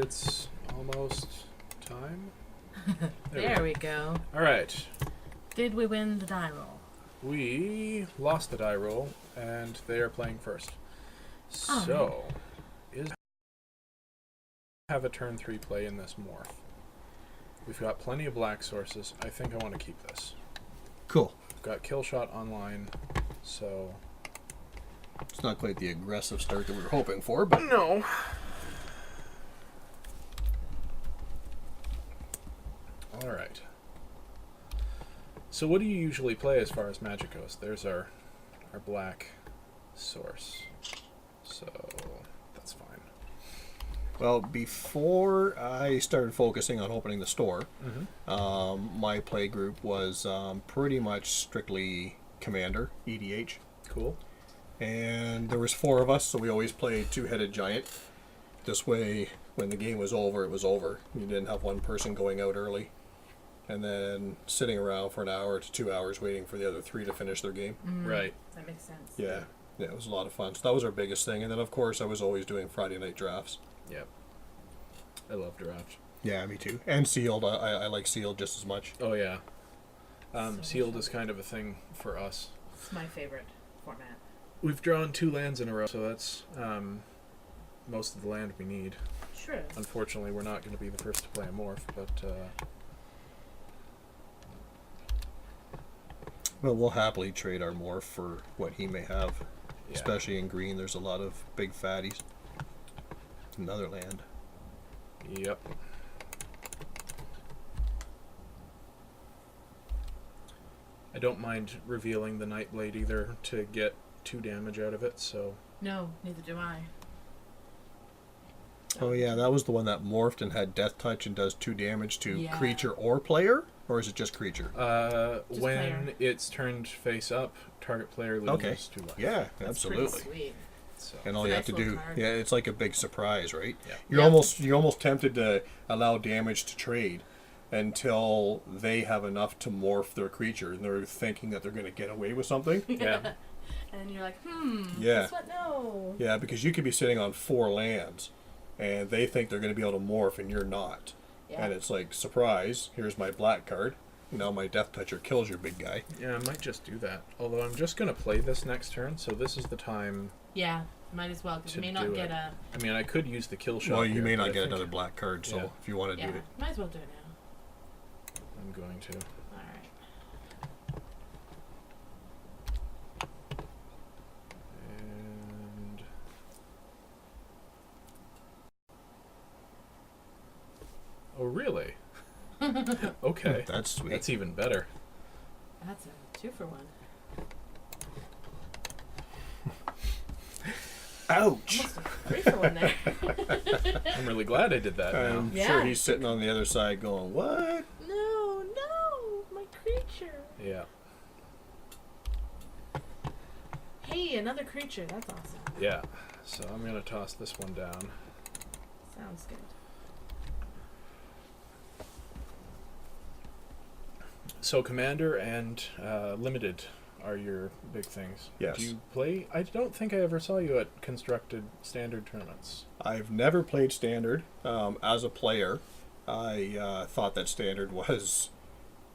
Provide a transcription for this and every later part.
it's almost time. There we go. All right. Did we win the die roll? We lost the die roll, and they are playing first. Oh. So, have a turn 3 play in this morph. We've got plenty of black sources. I think I want to keep this. Cool. We've got kill shot online, so It's not quite the aggressive start that we were hoping for, but no. All right. So what do you usually play as far as magic goes? There's our black source. So that's fine. well, before I started focusing on opening the store, my play group was pretty much strictly Commander, EDH. Cool. And there was 4 of us, so we always played two-headed giant. This way, when the game was over, it was over. You didn't have one person going out early and then sitting around for an hour to 2 hours waiting for the other 3 to finish their game. Right. That makes sense. Yeah, it was a lot of fun. So that was our biggest thing. And then, of course, I was always doing Friday night drafts. Yep. I love draft. Yeah, me too. And sealed. I like sealed just as much. Oh yeah. So Sealed fun. is kind of a thing for us. It's my favorite format. We've drawn 2 lands in a row, so that's most of the land we need. Sure. Unfortunately, we're not going to be the first to play a morph, but Well, we'll happily trade our morph for what he may have. yeah. Especially in green, there's a lot of big fatties. Another land. Yep. I don't mind revealing the Nightblade either to get 2 damage out of it, so No, neither do I. Oh yeah, that was the one that morphed and had death touch and does 2 damage to Yeah. creature or player? Or is it just creature? Just when player. it's turned face up, target player Okay. loses 2 life. Yeah, That's absolutely. pretty sweet. So And all It's you a have to nice little do, card. yeah, it's like a big surprise, right? Yeah. You're almost tempted to allow damage to trade until they have enough to morph their creature, and they're thinking that they're going to get away with something. yeah. And you're like, Yeah. guess what? No. Yeah, because you could be sitting on 4 lands, and they think they're going to be able to morph, and you're not. Yeah. And it's like, surprise! Here's my black card. Now my death toucher kills your big guy. Yeah, I might just do that. Although I'm just going to play this next turn, so this is the time. Yeah, might as well, because To you may not do get it. a... I mean, I could use the kill shot. Well, you here, may but not I get think another black card, so Yeah. if you want to Yeah, do it. might as well do it now. I'm going to. Alright. And oh, really? Okay, That's sweet. that's even better. That's a 2-for-1. Ouch! Almost a 3-for-1 there. I'm really glad I did that now. I'm Yeah. sure he's sitting on the other side going, what? No, my creature. Yeah, Hey, another creature. That's awesome. yeah. So I'm gonna toss this one down. Sounds good. So commander and limited are your big things. Yes. Do you play? I don't think I ever saw you at constructed standard tournaments. I've never played Standard. As a player, I thought that Standard was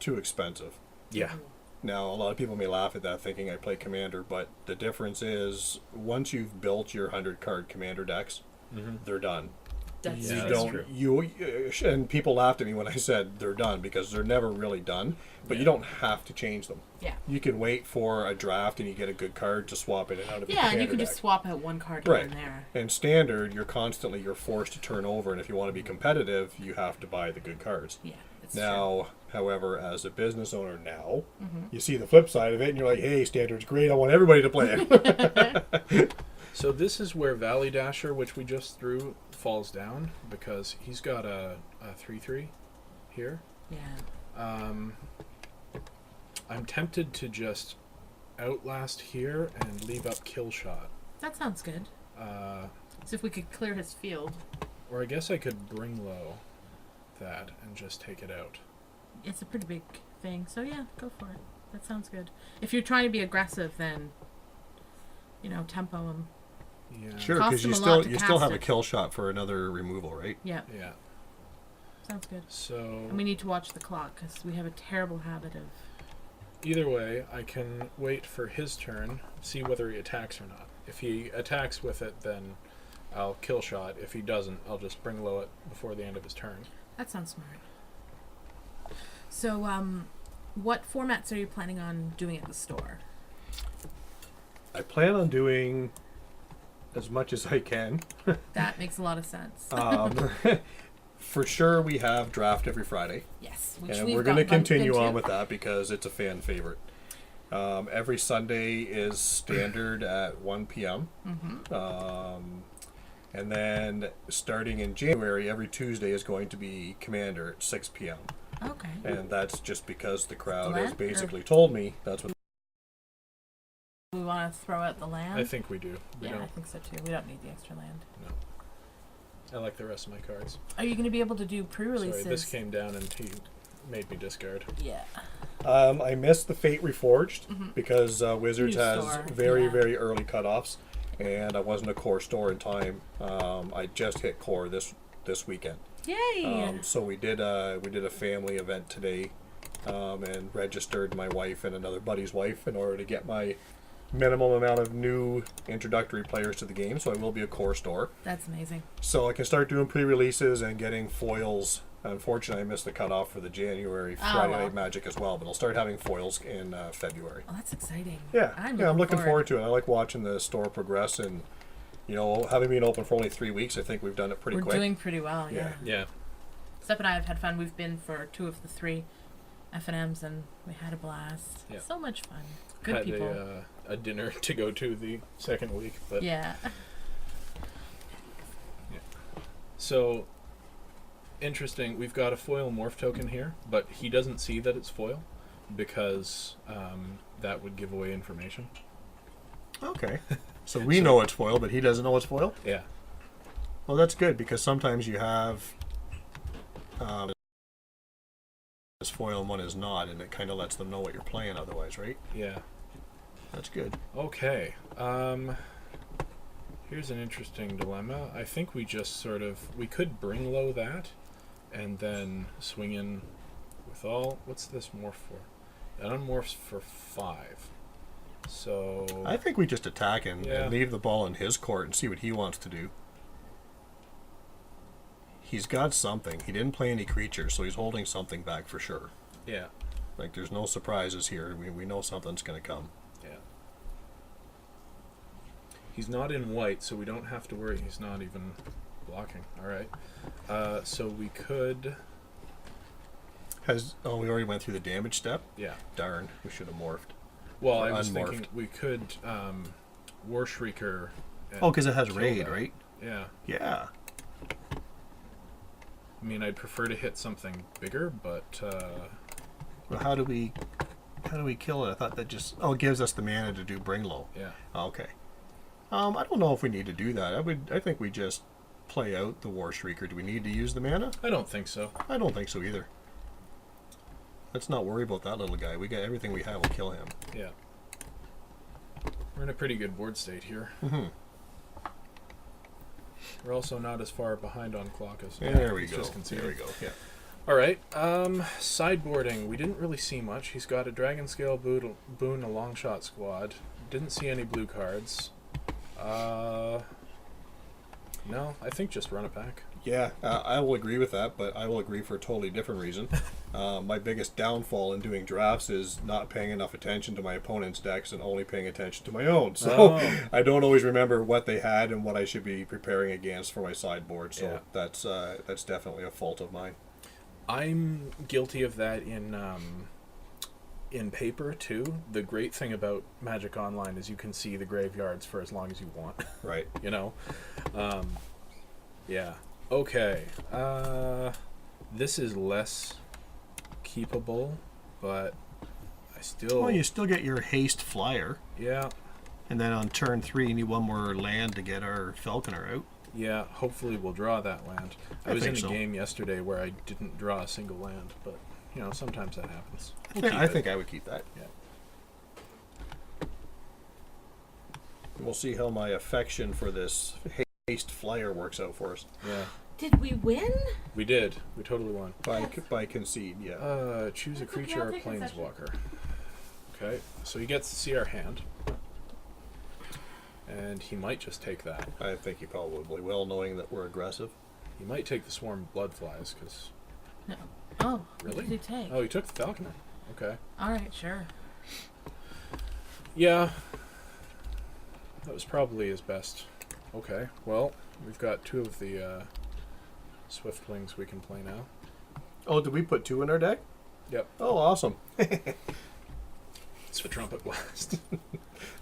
too expensive. Yeah. Now, a lot of people may laugh at that thinking I play Commander, but the difference is once you've built your 100-card Commander decks, they're done. That's Yeah, You that's don't true. you and people laughed at me when I said they're done because they're never really done, but you don't have to change them. Yeah. You can wait for a draft and you get a good card to swap in and out of your Yeah, and you Commander can deck. just swap out one card here Right. and there. And Standard, you're forced to turn over, and if you want to be competitive, you have to buy the good cards. Yeah, it's Now, however, as a business owner now, you see the flip side of it, and you're like, hey, Standard's great, I want everybody to play it. So this is where Valley Dasher, which we just threw, falls down because he's got a 3/3 here. true. Yeah. I'm tempted to just outlast here and leave up kill shot. That sounds good. So if we could clear his field. Or I guess I could bring low that and just take it out. It's a pretty big thing, so yeah, go for it. That sounds good. If you're trying to be aggressive, then, tempo him. Yeah. Sure, Cost because him you a still lot to you still cast have a it. kill shot for another removal, right? Yeah. Yeah. Sounds good. So And we need to watch the clock because we have a terrible habit of. either way, I can wait for his turn, see whether he attacks or not. If he attacks with it, then I'll kill shot. If he doesn't, I'll just bring low it before the end of his turn. That sounds smart. So, what formats are you planning on doing at the store? I plan on doing as much as I can. That makes a lot of sense. For sure, we have draft every Friday. Yes, which And we've we're going to bumped continue into. on with that because it's a fan favorite. Every Sunday is standard at 1 p.m. And then starting in January, every Tuesday is going to be Commander at 6 p.m. Okay. And that's just because the crowd The has land, basically told me that's what. We want to throw out the land? I think we do. We yeah, I don't. think so too. We don't need the extra land. I like the rest of my cards. Are you going to be able to do pre-releases? Sorry, this came down and he made me discard. Yeah. I missed the Fate Reforged because Wizards New has store, very, yeah. very early cutoffs, and I wasn't a core store in time. I just hit core this weekend. Yay! So we did a family event today, and registered my wife and another buddy's wife in order to get my minimum amount of new introductory players to the game. So I will be a core store. That's amazing. So I can start doing pre-releases and getting foils. Unfortunately, I missed the cutoff for the January Friday well. Night Magic as well, but I'll start having foils in February. Oh, that's exciting. Yeah, I'm looking forward to it. I like watching the store progress, and having been open for only 3 weeks, I think we've done it pretty We're quick. doing pretty well, yeah. Yeah. Steph and I have had fun. We've been for 2 of the 3 F&Ms, and we had a blast. Yeah. So much fun. Good Had people. a dinner to go to the second week, but Yeah. So interesting. We've got a foil morph token here, but he doesn't see that it's foil because that would give away information. Okay. So we know it's foil, but he doesn't know it's foil? Yeah. Well, that's good, because sometimes you have is foil and one is not, and it kind of lets them know what you're playing otherwise, right? Yeah. That's good. Okay. Here's an interesting dilemma. I think we just we could bring low that and then swing in with all. What's this morph for? It unmorphs for 5. So I think we just attack and Yeah. leave the ball in his court and see what he wants to do. He's got something. He didn't play any creatures, so he's holding something back for sure. yeah. Like, there's no surprises here. We know something's going to come. Yeah. He's not in white, so we don't have to worry. He's not even blocking. All right. So we could. We already went through the damage step? Yeah. Darn, we should have morphed. Well, Or I was unmorphed. thinking we could War Shrieker. and Oh, because it has kill raid, that. right? Yeah. Yeah. I mean, I'd prefer to hit something bigger, but Well, how do we kill it? I thought that just it gives us the mana to do bring low. yeah. Okay. I don't know if we need to do that. I think we just play out the War Shrieker. Do we need to use the mana? I don't think so. I don't think so either. Let's not worry about that little guy. We got everything we have will kill him. Yeah. We're in a pretty good board state here. Mm-hmm. We're also not as far behind on clock as There we it's go. just conceded. There we go. Yeah. All right. Sideboarding. We didn't really see much. He's got a Dragon Scale Boon, a long shot squad. Didn't see any blue cards. No, I think just run it back. Yeah, I will agree with that, but I will agree for a totally different reason. My biggest downfall in doing drafts is not paying enough attention to my opponent's decks and only paying attention to my own. So I don't always remember what they had and what I should be preparing against for my sideboard. So that's definitely a fault of mine. I'm guilty of that in paper too. The great thing about Magic Online is you can see the graveyards for as long as you want. Right. You know? Yeah. Okay. This is less keepable, but I still... Well, you still get your haste flyer, Yeah. and then on turn 3 you need one more land to get our Falconer out. Yeah, hopefully we'll draw that land. I was in think a so. game yesterday where I didn't draw a single land, but, you know, sometimes that happens. I think I would keep that. Yeah. We'll see how my affection for this haste flyer works out for us. Yeah. Did we win? We did. We totally won. By concede, yeah. Choose a That's okay, creature I'll or take concession. planeswalker. Okay, so he gets to see our hand. And he might just take that. I think he probably will, knowing that we're aggressive. He might take the swarm bloodflies, because... No. Oh, Really? what did he take? Oh, he took the falconer. Okay. Alright, sure. Yeah. That was probably his best. Okay, well, we've got 2 of the swift wings we can play now. Oh, did we put 2 in our deck? Yep. Oh, awesome. It's a trumpet blast.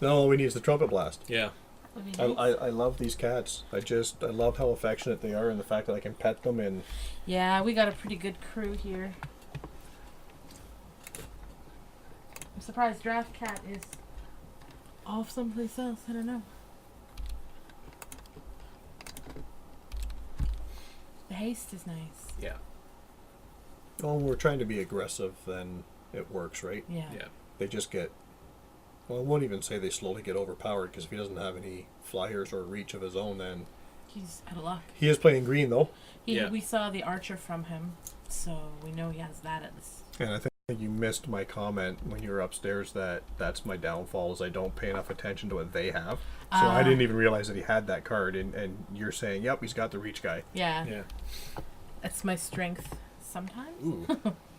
No, all we need is the trumpet blast. Yeah. What did he do? I love these cats. I love how affectionate they are and the fact that I can pet them and Yeah, we got a pretty good crew here. I'm surprised Draft Cat is off someplace else. I don't know. The haste is nice. Yeah. when we're trying to be aggressive, then it works, right? Yeah. Yeah. They just get, well, I won't even say they slowly get overpowered, because if he doesn't have any flyers or reach of his own, then He's out of luck. he is playing green, though. Yeah. We saw the archer from him, so we know he has that at this. And I think you missed my comment when you were upstairs that that's my downfall, is I don't pay enough attention to what they have. So I didn't even realize that he had that card, and you're saying, yep, he's got the reach guy. Yeah. Yeah. That's my strength sometimes. Ooh.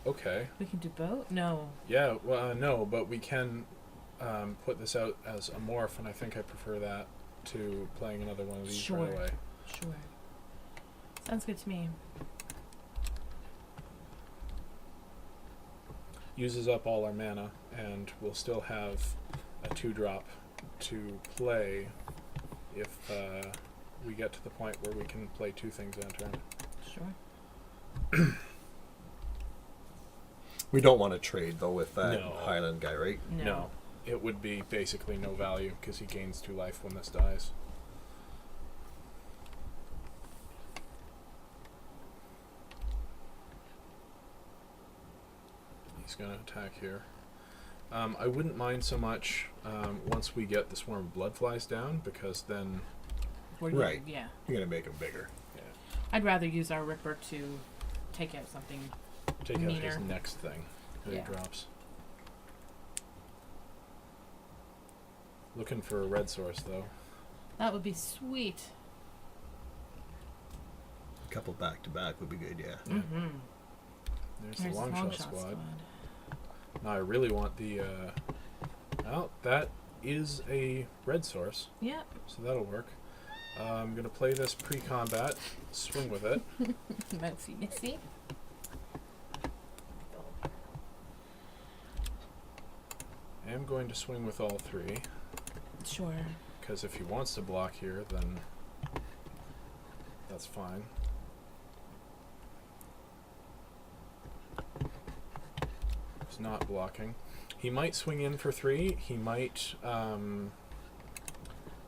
Okay. We can do both? No. Yeah. Well, no, but we can put this out as a morph, and I think I prefer that to playing another one of these Sure. right away. Sure. Sounds good to me. Uses up all our mana, and we'll still have a 2-drop to play if we get to the point where we can play 2 things in a turn. Sure. We don't want to trade, though, with that No. Highland guy, right? No. It would be basically no value because he gains 2 life when this dies. He's going to attack here. I wouldn't mind so much once we get the swarm of bloodflies down, because then Right. Yeah. You're going to make him bigger. I'd rather use our Ripper to take out something. take out his Meaner. next thing that Yeah. he drops. Looking for a red source, though. That would be sweet. A couple back-to-back would be good, yeah. Yeah. Mm-hmm. There's There's the long shot squad. squad. Now I really want the. Well, that is a red source, Yep. so that'll work. I'm gonna play this pre-combat, swing with it. Mousy Missy. I am going to swing with all 3, Sure. because if he wants to block here, then that's fine. He's not blocking. He might swing in for 3. He might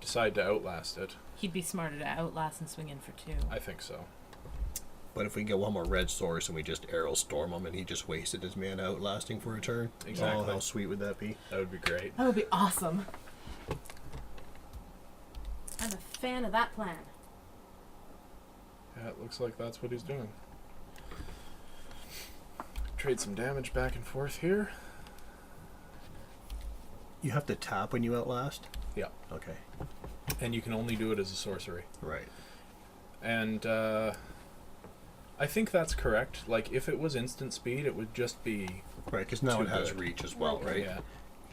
decide to outlast it. He'd be smarter to outlast and swing in for 2. I think so. But if we get one more red source and we just arrow storm him and he just wasted his mana outlasting for a turn, Exactly. oh, how sweet would that be? That would be great. That would be awesome. I'm a fan of that plan. Yeah, it looks like that's what he's doing. Trade some damage back and forth here. You have to tap when you outlast? Yeah. Okay. And you can only do it as a sorcery. Right. And I think that's correct. Like, if it was instant speed, it would just be... Right, because now Too it has good. reach as well, right? Yeah.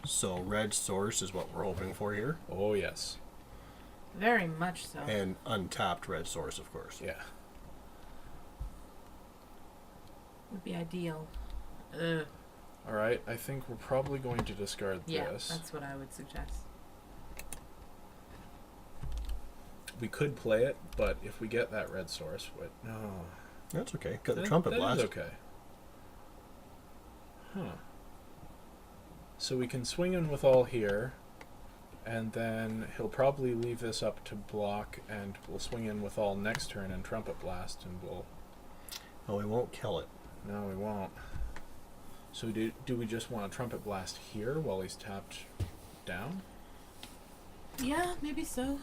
So red source is what we're hoping for here. Oh, yes. Very much so. And untapped red source, of course. Yeah. Would be ideal. Ugh. All right, I think we're probably going to discard Yeah, this. that's what I would suggest. We could play it, but if we get that red source... No. That's okay. Got the That- trumpet that blast. is okay. Huh. So we can swing in with all here, and then he'll probably leave this up to block, and we'll swing in with all next turn and trumpet blast, and we'll... Oh, we won't kill it. No, we won't. So do we just want a trumpet blast here while he's tapped down? Yeah, maybe so.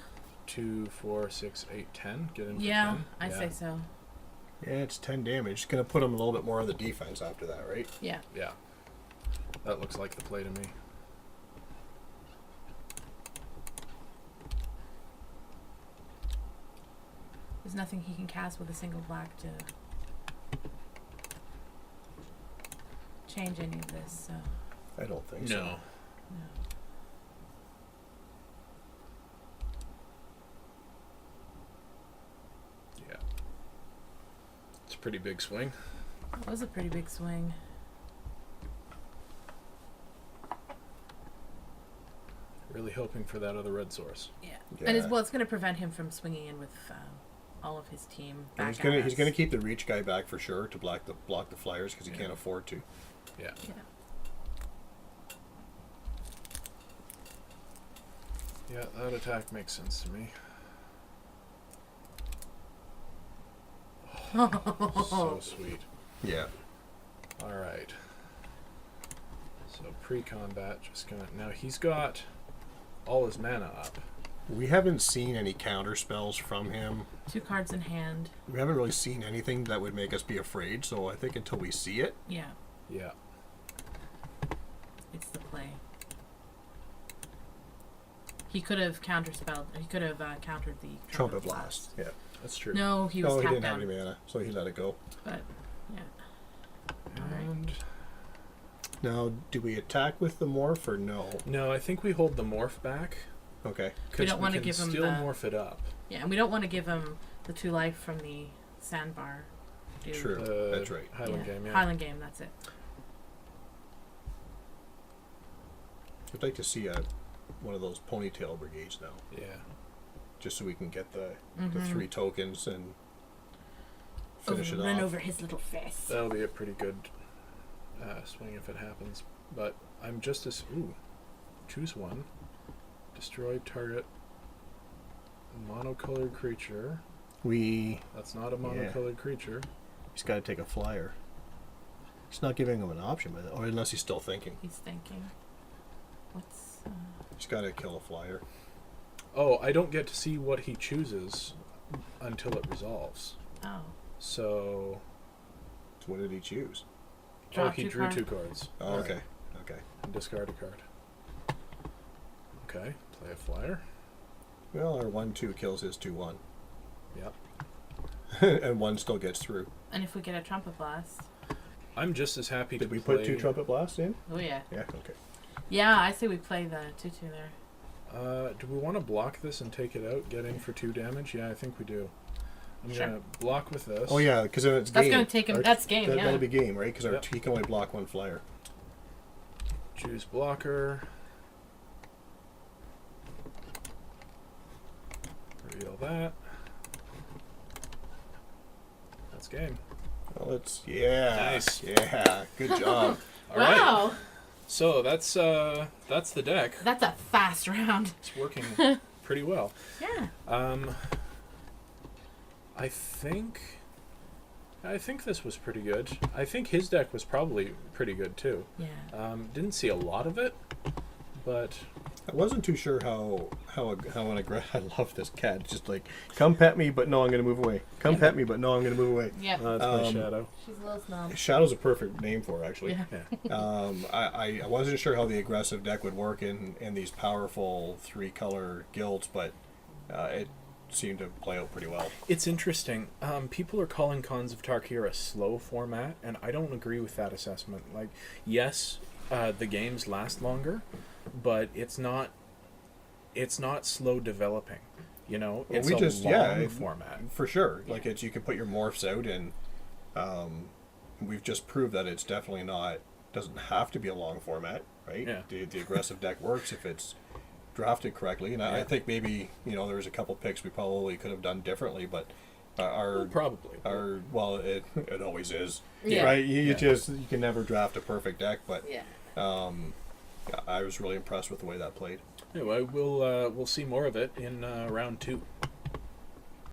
2, 4, 6, 8, 10. Get in for Yeah, 10. I'd say so. Yeah, it's 10 damage. It's going to put him a little bit more on the defense after that, right? Yeah. Yeah. That looks like the play to me. There's nothing he can cast with a single black to change any of this, so I don't think so. No. no. Yeah. It's a pretty big swing. That was a pretty big swing. Really hoping for that other red source. Yeah. Yeah. And it's going to prevent him from swinging in with all of his team And back he's gonna keep the reach guy back for sure to block the flyers because he can't afford to. Yeah. Yeah. Yeah, that attack makes sense to me. So sweet. Yeah. All right. So pre-combat, just gonna. Now he's got all his mana up. We haven't seen any counter spells from him. 2 cards in hand. We haven't really seen anything that would make us be afraid. So I think until we see it, Yeah, Yeah. it's the play. He could have counterspelled. He could have countered the Trumpet Blast. Yeah. That's true. No, he was No, he tapped didn't have down. any mana, so he let it go. But yeah, And Now, do we attack with the morph or no? no, I think we hold the morph back. Okay. We don't wanna can give him still the- morph it up. yeah, and we don't want to give him the 2 life from the sandbar. Dude. True. That's right. Highland game, yeah. Highland game. That's it. I'd like to see one of those ponytail brigades now, Yeah. just so we can get the Mhm. 3 tokens and finish it Run off. over his little face. That'll be a pretty good swing if it happens. But I'm just as choose one. Destroy target monocolored creature. That's not a monocolored creature. He's got to take a flyer. He's not giving him an option, or unless he's still thinking. He's thinking. What's He's got to kill a flyer. Oh, I don't get to see what he chooses until it resolves. oh? So So what did he choose? Draw he 2 drew cards. 2 cards. Oh, okay. Okay. And discard a card. Okay, play a flyer. Well, our 1/2 kills his 2/1, Yep. and 1 still gets through. And if we get a trumpet blast, I'm just as happy Did to we play... put 2 trumpet blasts in? oh yeah, Yeah. Okay. yeah. I say we play the 2/2 there. Do we want to block this and take it out, get in for 2 damage? Yeah, I think we do. I'm Sure. going to block with this. Oh yeah, because then it's That's game. gonna take him. That's game. Yeah. That'll be game, right? Because Yep. he can only block 1 flyer. Choose blocker. Reveal that. That's game. Well, Nice. Yeah, good job. All right. Wow, So that's the deck. that's a fast round. It's working pretty well. Yeah. I think this was pretty good. I think his deck was probably pretty good too. Yeah. Didn't see a lot of it, but I wasn't too sure how an aggressive. I love this cat. It's just like, come pet me, but no, I'm gonna move away. Come pet me, but no, I'm gonna move away. Yeah. that's my shadow. She's a little snob. Shadow's a perfect name for her, actually. Yeah. Yeah. I wasn't sure how the aggressive deck would work in these powerful 3-color guilds, but it seemed to play out pretty well. It's interesting. People are calling Cons of Tarkir a slow format, and I don't agree with that assessment. Like, yes, the games last longer, but it's not slow developing. You know, Well, it's we a just- long yeah, format. For sure. Like, you can put your morphs out, and we've just proved that it's definitely doesn't have to be a long format, right? Yeah. The aggressive deck works if it's drafted correctly, and I Yeah. think maybe there was a couple picks we probably could have done differently, but our Probably. it always is, Yeah. right? You Yeah. you can never draft a perfect deck, but Yeah. I was really impressed with the way that played. Anyway, we'll see more of it in round 2.